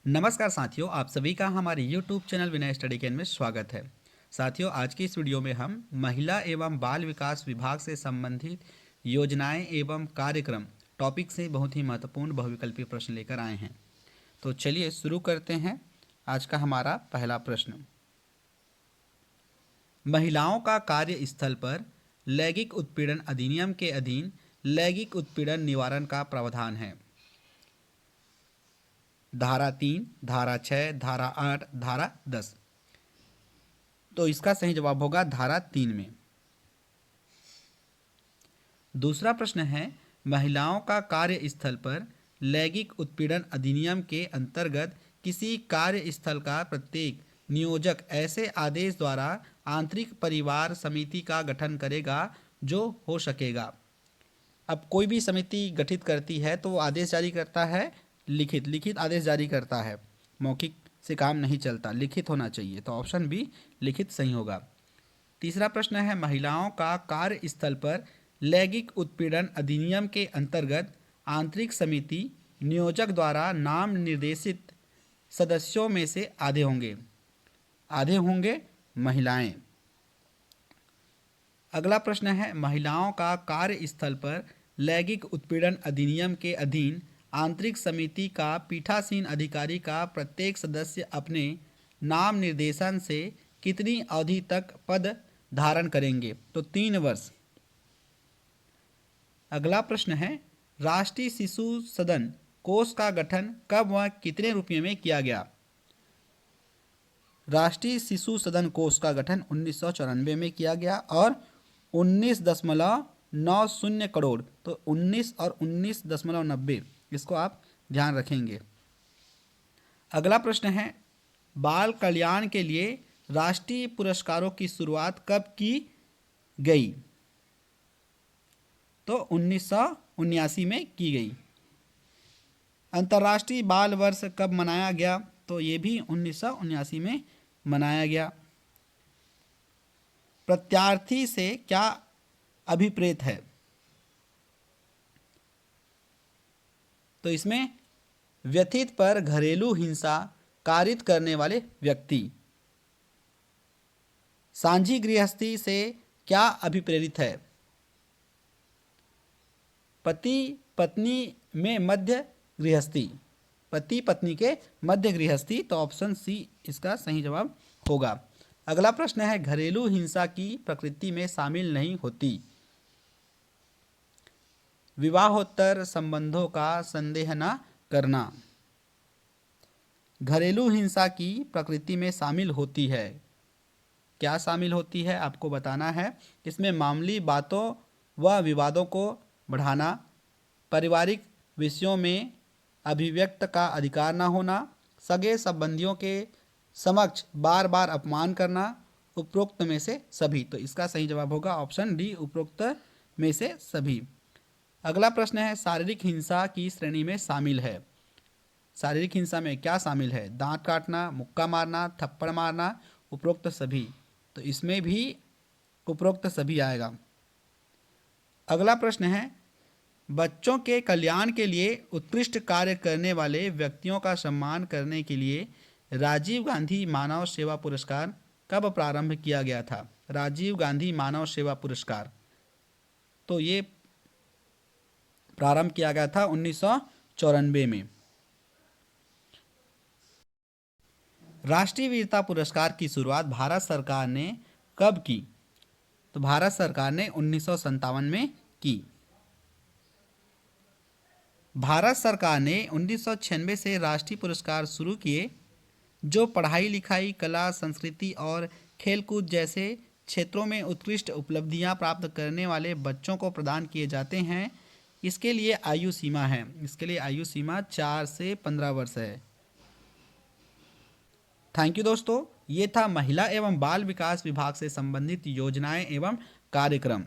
नमस्कार साथियों, आप सभी का हमारे YouTube channel Vinay study can में स्वागत है। साथियों, आज की इस वीडियो में हम महिला एवं बाल विकास विभाग से संबंधित योजनाएं एवं कार्यक्रम टॉपिक से बहुत ही महत्वपूर्ण बहुविकल्पीय प्रश्न लेकर आए हैं। तो चलिए शुरू करते हैं। आज का हमारा पहला प्रश्न, महिलाओं का कार्यस्थल पर लैंगिक उत्पीड़न अधिनियम के अधीन लैंगिक उत्पीड़न निवारण का प्रावधान है। धारा 3, धारा 6, धारा 8, धारा 10। तो इसका सही जवाब होगा धारा 3 में। दूसरा प्रश्न है, महिलाओं का कार्यस्थल पर लैंगिक उत्पीड़न अधिनियम के अंतर्गत किसी कार्यस्थल का प्रत्येक नियोजक ऐसे आदेश द्वारा आंतरिक परिवार समिति का गठन करेगा जो हो सकेगा। अब कोई भी समिति गठित करती है तो वो आदेश जारी करता है, लिखित आदेश जारी करता है। मौखिक से काम नहीं चलता, लिखित होना चाहिए। तो ऑप्शन बी लिखित सही होगा। तीसरा प्रश्न है, महिलाओं का कार्यस्थल पर लैंगिक उत्पीड़न अधिनियम के अंतर्गत आंतरिक समिति नियोजक द्वारा नाम निर्देशित सदस्यों में से आधे होंगे महिलाएं। अगला प्रश्न है, महिलाओं का कार्यस्थल पर लैंगिक उत्पीड़न अधिनियम के अधीन आंतरिक समिति का पीठासीन अधिकारी का प्रत्येक सदस्य अपने नाम निर्देशन से कितनी अवधि तक पद धारण करेंगे? तो 3 वर्ष। अगला प्रश्न है, राष्ट्रीय शिशु सदन कोष का गठन कब व कितने रुपये में किया गया? राष्ट्रीय शिशु सदन कोष का गठन 1994 में किया गया और 19.90 करोड़, तो 19 और 19.90 इसको आप ध्यान रखेंगे। अगला प्रश्न है, बाल कल्याण के लिए राष्ट्रीय पुरस्कारों की शुरुआत कब की गई? तो 1979 में की गई। अंतर्राष्ट्रीय बाल वर्ष कब मनाया गया? तो ये भी 1979 में मनाया गया। प्रत्यार्थी से क्या अभिप्रेत है? तो इसमें व्यथित पर घरेलू हिंसा कारित करने वाले व्यक्ति। सांझी गृहस्थी से क्या अभिप्रेरित है? पति पत्नी में मध्य गृहस्थी, पति पत्नी के मध्य गृहस्थी। तो ऑप्शन सी इसका सही जवाब होगा। अगला प्रश्न है, घरेलू हिंसा की प्रकृति में शामिल नहीं होती। विवाहोत्तर संबंधों का संदेह न करना घरेलू हिंसा की प्रकृति में शामिल होती है। क्या शामिल होती है आपको बताना है। इसमें मामूली बातों व विवादों को बढ़ाना, पारिवारिक विषयों में अभिव्यक्त का अधिकार न होना, सगे संबंधियों के समक्ष बार बार अपमान करना, उपरोक्त में से सभी। तो इसका सही जवाब होगा ऑप्शन डी, उपरोक्त में से सभी। अगला प्रश्न है, शारीरिक हिंसा की श्रेणी में शामिल है। शारीरिक हिंसा में क्या शामिल है? दांत काटना, मुक्का मारना, थप्पड़ मारना, उपरोक्त सभी। तो इसमें भी उपरोक्त सभी आएगा। अगला प्रश्न है, बच्चों के कल्याण के लिए उत्कृष्ट कार्य करने वाले व्यक्तियों का सम्मान करने के लिए राजीव गांधी मानव सेवा पुरस्कार कब प्रारंभ किया गया था? राजीव गांधी मानव सेवा पुरस्कार, तो ये प्रारंभ किया गया था 1994 में। राष्ट्रीय वीरता पुरस्कार की शुरुआत भारत सरकार ने कब की? तो भारत सरकार ने 1957 में की। भारत सरकार ने 1996 से राष्ट्रीय पुरस्कार शुरू किए जो पढ़ाई लिखाई, कला, संस्कृति और खेलकूद जैसे क्षेत्रों में उत्कृष्ट उपलब्धियां प्राप्त करने वाले बच्चों को प्रदान किए जाते हैं। इसके लिए आयु सीमा है, इसके लिए आयु सीमा 4 से 15 वर्ष है। थैंक यू दोस्तों, ये था महिला एवं बाल विकास विभाग से संबंधित योजनाएं एवं कार्यक्रम।